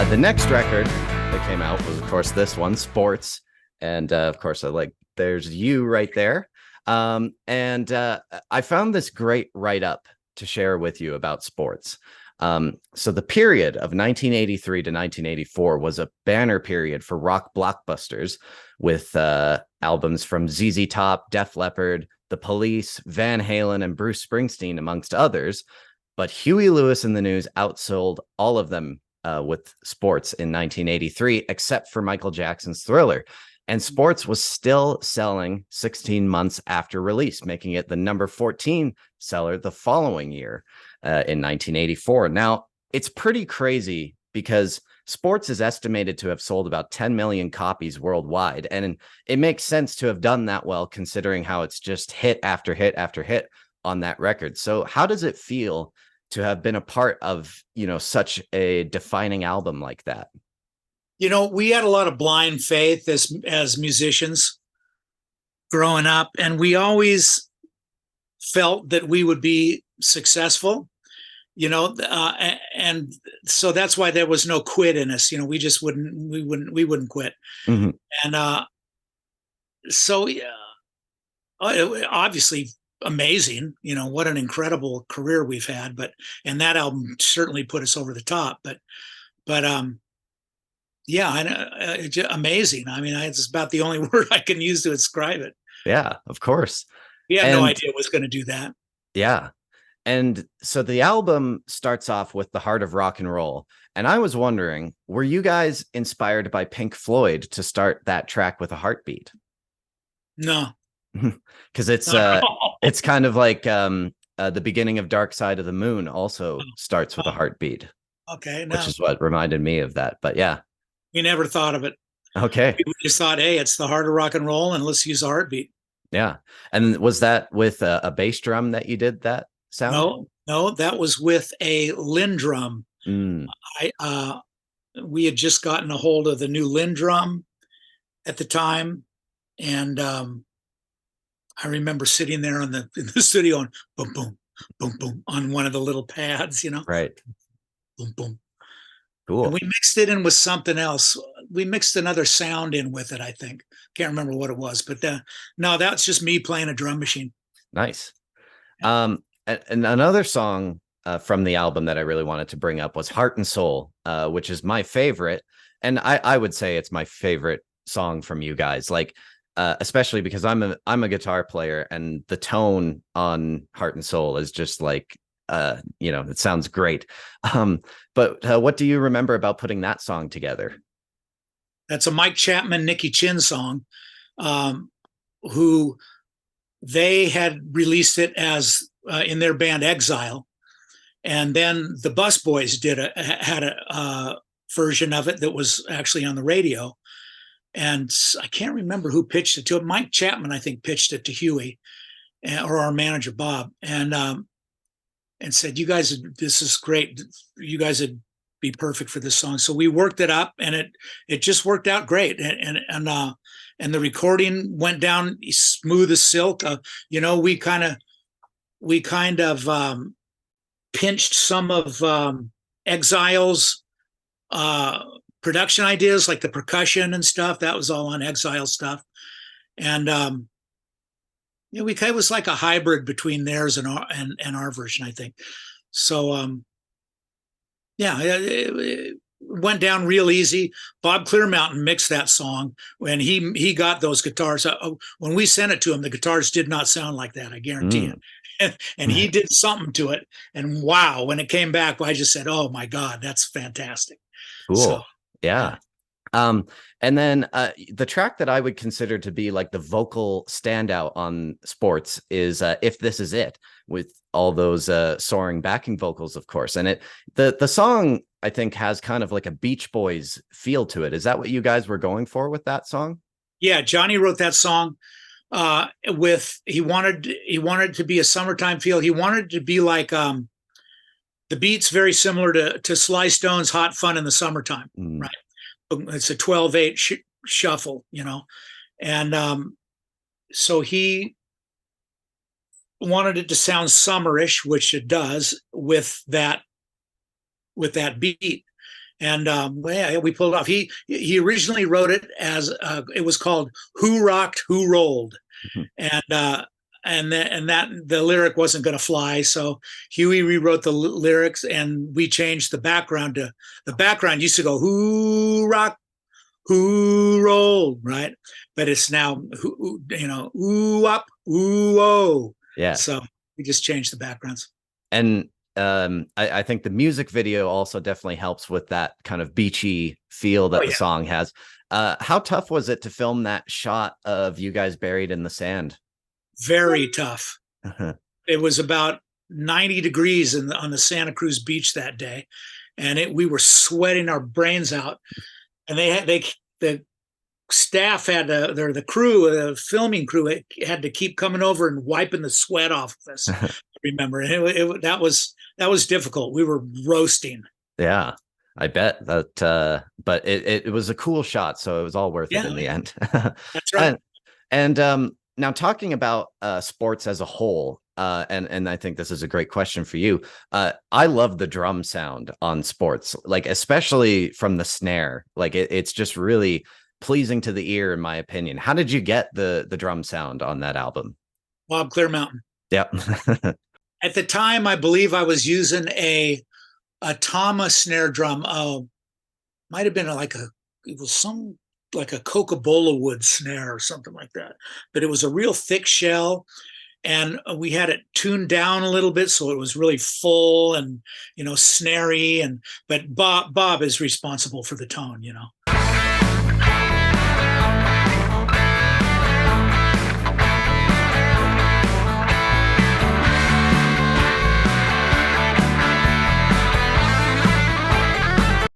The next record that came out was, of course, this one, Sports. And of course, there's you right there. I found this great write-up to share with you about Sports. So the period of 1983 to 1984 was a banner period for rock blockbusters with albums from ZZ Top, Def Leppard, The Police, Van Halen, and Bruce Springsteen, amongst others. But Huey Lewis and the News outsold all of them with Sports in 1983, except for Michael Jackson's Thriller. And Sports was still selling 16 months after release, making it the number 14 seller the following year in 1984. Now, it's pretty crazy because Sports is estimated to have sold about 10 million copies worldwide. And it makes sense to have done that well, considering how it's just hit after hit after hit on that record. So how does it feel to have been a part of, such a defining album like that? We had a lot of blind faith as musicians growing up, and we always felt that we would be successful, and so that's why there was no quit in us. We just wouldn't quit. Mm-hmm. And so obviously amazing, what an incredible career we've had, and that album certainly put us over the top, but yeah, amazing. I mean, it's about the only word I can use to describe it. Yeah, of course. We had no idea it was going to do that. Yeah. And so the album starts off with The Heart of Rock and Roll. And I was wondering, were you guys inspired by Pink Floyd to start that track with a heartbeat? No. Because it's kind of like the beginning of Dark Side of the Moon also starts with a heartbeat. Okay. No. Which is what reminded me of that. But yeah. We never thought of it. Okay. We just thought, hey, it's the heart of rock and roll, and let's use a heartbeat. Yeah. And was that with a bass drum that you did that sound? No, that was with a Linn drum. We had just gotten a hold of the new Linn drum at the time, and I remember sitting there in the studio and boom, boom, boom, boom on one of the little pads, Right. Boom, boom. Cool. And we mixed it in with something else. We mixed another sound in with it, I think. Can't remember what it was, but no, that's just me playing a drum machine. Nice. And another song from the album that I really wanted to bring up was Heart and Soul, which is my favorite. And I would say it's my favorite song from you guys, like especially because I'm a guitar player, and the tone on Heart and Soul is just like, it sounds great. But what do you remember about putting that song together? That's a Mike Chapman, Nicky Chinn song, who they had released it as in their band Exile. And then the Busboys had a version of it that was actually on the radio. And I can't remember who pitched it to it. Mike Chapman, I think, pitched it to Huey or our manager, Bob. And said, "You guys, this is great. You guys would be perfect for this song." So we worked it up, and it just worked out great. And the recording went down smooth as silk. We kind of pinched some of Exile's production ideas, like the percussion and stuff. That was all on Exile stuff, and it was like a hybrid between theirs and our version, I think. So, it went down real easy. Bob Clearmountain mixed that song when he got those guitars. When we sent it to him, the guitars did not sound like that, I guarantee it. And he did something to it. And wow, when it came back, I just said, "Oh my God, that's fantastic." Cool. So, yeah. And then the track that I would consider to be like the vocal standout on Sports is If This Is It, with all those soaring backing vocals, of course. And the song, I think, has kind of like a Beach Boys feel to it. Is that what you guys were going for with that song? Yeah, Johnny wrote that song he wanted to be a summertime feel. He wanted to be like the beat's very similar to Sly Stone's Hot Fun in the Summertime, right? It's a 12/8 shuffle, and so he wanted it to sound summerish, which it does with that beat. And yeah, we pulled it off. He originally wrote it as it was called "Who Rocked, Who Rolled," and that the lyric wasn't going to fly. So Huey rewrote the lyrics, and we changed the background to the background used to go "Who rocked, who rolled," right? But it's now who, ooh up, ooh oh. Yeah. So we just changed the backgrounds. And I think the music video also definitely helps with that kind of beachy feel that the song has. How tough was it to film that shot of you guys buried in the sand? Very tough. It was about 90 degrees on the Santa Cruz beach that day, and we were sweating our brains out. And the staff had the crew, the filming crew, had to keep coming over and wiping the sweat off of us. I remember, and that was difficult. We were roasting. Yeah, I bet that. But it was a cool shot, so it was all worth it in the end. That's right. And now talking about sports as a whole, and I think this is a great question for you. I love the drum sound on sports, like especially from the snare. Like it's just really pleasing to the ear, in my opinion. How did you get the drum sound on that album? Bob Clearmountain. Yep. At the time, I believe I was using a Tama snare drum. Might have been it was like a Coca-Cola wood snare or something like that. But it was a real thick shell, and we had it tuned down a little bit so it was really full and snary. But Bob is responsible for the tone.